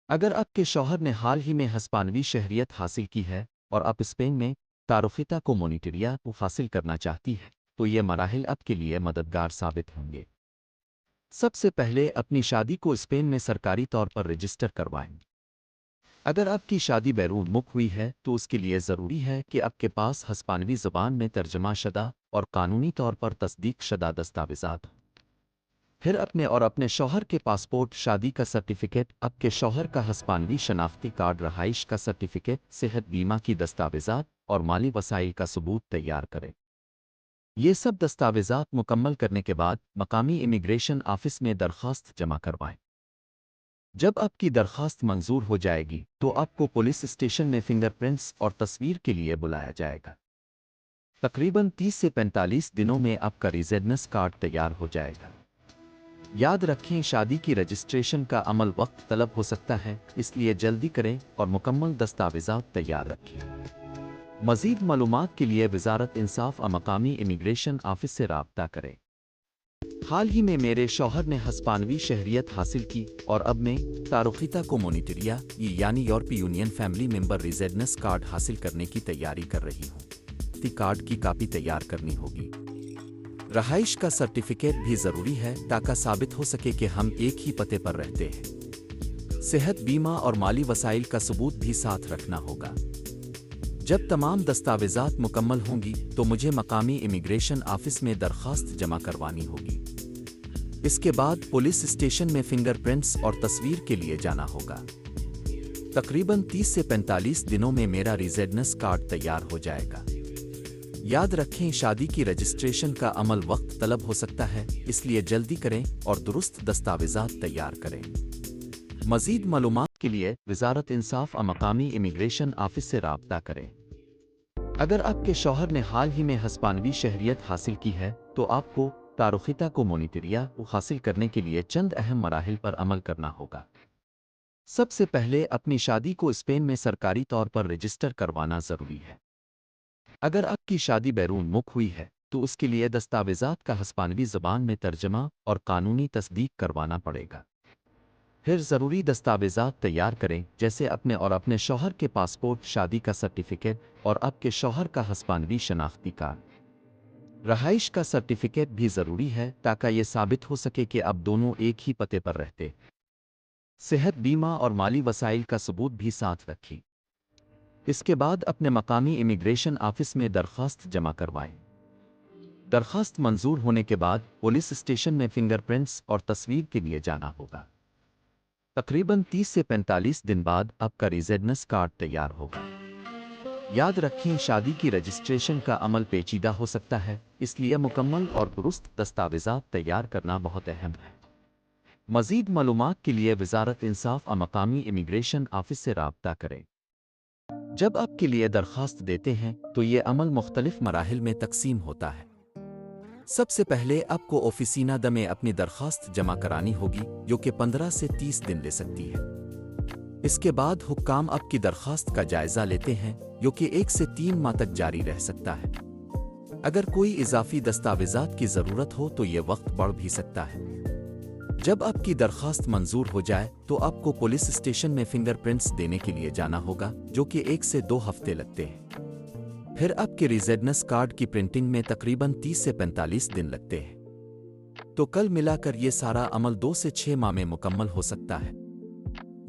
اگر آپ کے شوہر نے حال ہی میں ہسپانوی شہریت حاصل کی ہے اور آپ اسپین میں تعارفیہ کو مونیٹریا کو حاصل کرنا چاہتی ہے تو یہ مراحل آپ کے لیے مددگار ثابت ہوں گے۔ سب سے پہلے اپنی شادی کو اسپین میں سرکاری طور پر رجسٹر کروائیں۔ اگر آپ کی شادی بیرون ملک ہوئی ہے تو اس کے لیے ضروری ہے کہ آپ کے پاس ہسپانوی زبان میں ترجمہ شدہ اور قانونی طور پر تصدیق شدہ دستاویزات ہوں۔ پھر اپنے شوہر کے پاسپورٹ، شادی کا سرٹیفکیٹ، آپ کے شوہر کا ہسپانوی شناختی کارڈ، رہائش کا سرٹیفکیٹ، صحت بیمہ کی دستاویزات اور مالی وسائل کا ثبوت تیار کریں۔ یہ سب دستاویزات مکمل کرنے کے بعد مقامی امیگریشن آفس میں درخواست جمع کروائیں۔ جب آپ کی درخواست منظور ہو جائے گی تو آپ کو پولیس اسٹیشن میں فنگر پرنٹس اور تصویر کے لیے بلایا جائے گا۔ تقریباً 30 سے 45 دنوں میں آپ کا ریزیڈنس کارڈ تیار ہو جائے گا۔ یاد رکھیں، شادی کی رجسٹریشن کا عمل وقت طلب ہو سکتا ہے، اس لیے جلدی کریں اور مکمل دستاویزات تیار رکھیں۔ مزید معلومات کے لیے وزارت انصاف اور مقامی امیگریشن آفس سے رابطہ کریں۔ حال ہی میں میرے شوہر نے ہسپانوی شہریت حاصل کی اور اب میں تعارفیہ کو مونیٹریا یعنی یورپی union family member residence card حاصل کرنے کی تیاری کر رہی ہوں۔ کارڈ کی کاپی تیار کرنی ہوگی۔ رہائش کا سرٹیفکیٹ بھی ضروری ہے تاکہ ثابت ہو سکے کہ ہم ایک ہی پتے پر رہتے ہیں۔ صحت بیمہ اور مالی وسائل کا ثبوت بھی ساتھ رکھنا ہوگا۔ جب تمام دستاویزات مکمل ہوں گی تو مجھے مقامی امیگریشن آفس میں درخواست جمع کروانی ہوگی۔ اس کے بعد پولیس اسٹیشن میں فنگر پرنٹس اور تصویر کے لیے جانا ہوگا۔ تقریباً 30 سے 45 دنوں میں میرا ریزیڈنس کارڈ تیار ہو جائے گا۔ یاد رکھیں، شادی کی رجسٹریشن کا عمل وقت طلب ہو سکتا ہے، اس لیے جلدی کریں اور درست دستاویزات تیار کریں۔ مزید معلومات کے لیے وزارت انصاف اور مقامی امیگریشن آفس سے رابطہ کریں۔ اگر آپ کے شوہر نے حال ہی میں ہسپانوی شہریت حاصل کی ہے تو آپ کو تعارفیہ کو مونیٹریا کو حاصل کرنے کے لیے چند اہم مراحل پر عمل کرنا ہوگا۔ سب سے پہلے اپنی شادی کو اسپین میں سرکاری طور پر رجسٹر کروانا ضروری ہے۔ اگر آپ کی شادی بیرون ملک ہوئی ہے تو اس کے لیے دستاویزات کا ہسپانوی زبان میں ترجمہ اور قانونی تصدیق کروانا پڑے گا۔ پھر ضروری دستاویزات تیار کریں، جیسے اپنے شوہر کے پاسپورٹ، شادی کا سرٹیفکیٹ اور آپ کے شوہر کا ہسپانوی شناختی کارڈ۔ رہائش کا سرٹیفکیٹ بھی ضروری ہے تاکہ یہ ثابت ہو سکے کہ آپ دونوں ایک ہی پتے پر رہتے۔ صحت بیمہ اور مالی وسائل کا ثبوت بھی ساتھ رکھیں۔ اس کے بعد اپنے مقامی امیگریشن آفس میں درخواست جمع کروائیں۔ درخواست منظور ہونے کے بعد پولیس اسٹیشن میں فنگر پرنٹس اور تصویر کے لیے جانا ہوگا۔ تقریباً 30 سے 45 دن بعد آپ کا ریزیڈنس کارڈ تیار ہوگا۔ یاد رکھیں، شادی کی رجسٹریشن کا عمل پیچیدہ ہو سکتا ہے، اس لیے مکمل اور درست دستاویزات تیار کرنا بہت اہم ہے۔ مزید معلومات کے لیے وزارت انصاف اور مقامی امیگریشن آفس سے رابطہ کریں۔ جب آپ کے لیے درخواست دیتے ہیں تو یہ عمل مختلف مراحل میں تقسیم ہوتا ہے۔ سب سے پہلے آپ کو آفیسینہ میں اپنی درخواست جمع کرانی ہوگی، جو کہ 15 سے 30 دن لے سکتی ہے۔ اس کے بعد حکام آپ کی درخواست کا جائزہ لیتے ہیں، جو کہ 1 سے 3 ماہ تک جاری رہ سکتا ہے۔ اگر کوئی اضافی دستاویزات کی ضرورت ہو تو یہ وقت بڑھ بھی سکتا ہے۔ جب آپ کی درخواست منظور ہو جائے تو آپ کو پولیس اسٹیشن میں فنگر پرنٹس دینے کے لیے جانا ہوگا، جو کہ 1 سے 2 ہفتے لگتے ہیں۔ پھر آپ کے ریزیڈنس کارڈ کی پرنٹنگ میں تقریباً 30 سے 45 دن لگتے ہیں۔ تو کل ملا کر یہ سارا عمل 2 سے 6 ماہ میں مکمل ہو سکتا ہے۔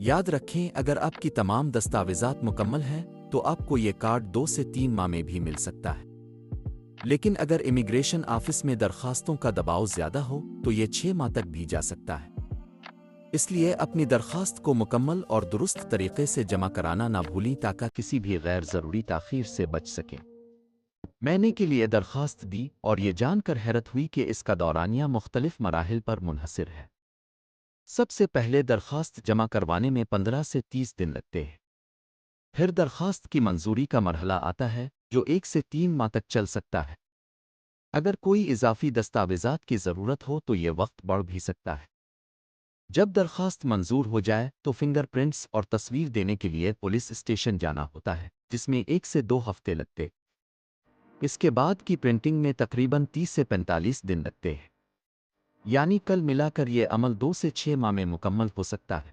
یاد رکھیں، اگر آپ کی تمام دستاویزات مکمل ہیں تو آپ کو یہ کارڈ 2 سے 3 ماہ میں بھی مل سکتا ہے۔ لیکن اگر امیگریشن آفس میں درخواستوں کا دباؤ زیادہ ہو تو یہ 6 ماہ تک بھی جا سکتا ہے۔ اس لیے اپنی درخواست کو مکمل اور درست طریقے سے جمع کرانا نہ بھولیں تاکہ کسی بھی غیر ضروری تاخیر سے بچ سکیں۔ میں نے کے لیے درخواست دی اور یہ جان کر حیرت ہوئی کہ اس کا دورانیہ مختلف مراحل پر منحصر ہے۔ سب سے پہلے درخواست جمع کروانے میں 15 سے 30 دن لگتے ہیں۔ پھر درخواست کی منظوری کا مرحلہ آتا ہے، جو 1 سے 3 ماہ تک چل سکتا ہے۔ اگر کوئی اضافی دستاویزات کی ضرورت ہو تو یہ وقت بڑھ بھی سکتا ہے۔ جب درخواست منظور ہو جائے تو فنگر پرنٹس اور تصویر دینے کے لیے پولیس اسٹیشن جانا ہوتا ہے، جس میں 1 سے 2 ہفتے لگتے۔ اس کے بعد کی پرنٹنگ میں تقریباً 30 سے 45 دن لگتے ہیں۔ یعنی کل ملا کر یہ عمل 2 سے 6 ماہ میں مکمل ہو سکتا ہے۔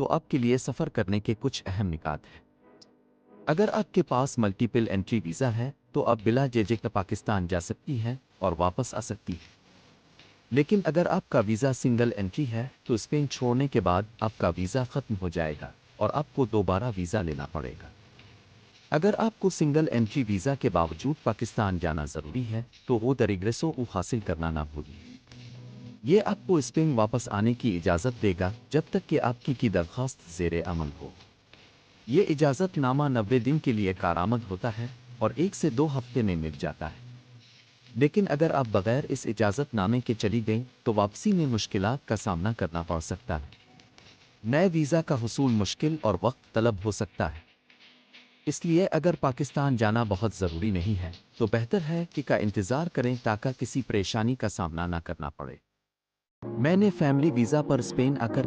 تو آپ کے لیے سفر کرنے کے کچھ اہم نکات ہیں۔ اگر آپ کے پاس ملٹیپل انٹری ویزا ہے تو آپ بلا جھجھک پاکستان جا سکتی ہیں اور واپس آ سکتی ہیں۔ لیکن اگر آپ کا ویزا سنگل انٹری ہے تو اسپین چھوڑنے کے بعد آپ کا ویزا ختم ہو جائے گا اور آپ کو دوبارہ ویزا لینا پڑے گا۔ اگر آپ کو سنگل انٹری ویزا کے باوجود پاکستان جانا ضروری ہے تو وہ ریگریسو حاصل کرنا نہ بھولیں۔ یہ آپ کو اسپین واپس آنے کی اجازت دے گا جب تک کہ آپ کی درخواست زیر عمل ہو۔ یہ اجازت نامہ 90 دن کے لیے کارآمد ہوتا ہے اور 1 سے 2 ہفتے میں مل جاتا ہے۔ لیکن اگر آپ بغیر اس اجازت نامے کے چلی گئیں تو واپسی میں مشکلات کا سامنا کرنا پڑ سکتا ہے۔ نئے ویزا کا حصول مشکل اور وقت طلب ہو سکتا ہے۔ اس لیے اگر پاکستان جانا بہت ضروری نہیں ہے تو بہتر ہے کہ کا انتظار کریں تاکہ کسی پریشانی کا سامنا نہ کرنا پڑے۔ میں نے فیملی ویزا پر اسپین آ کر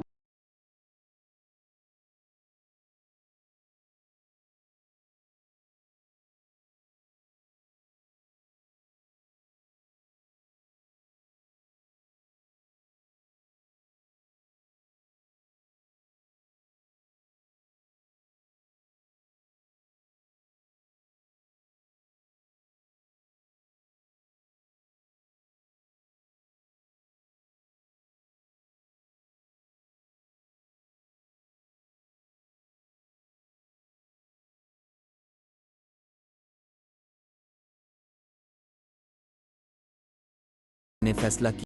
نے فیصلہ کیا۔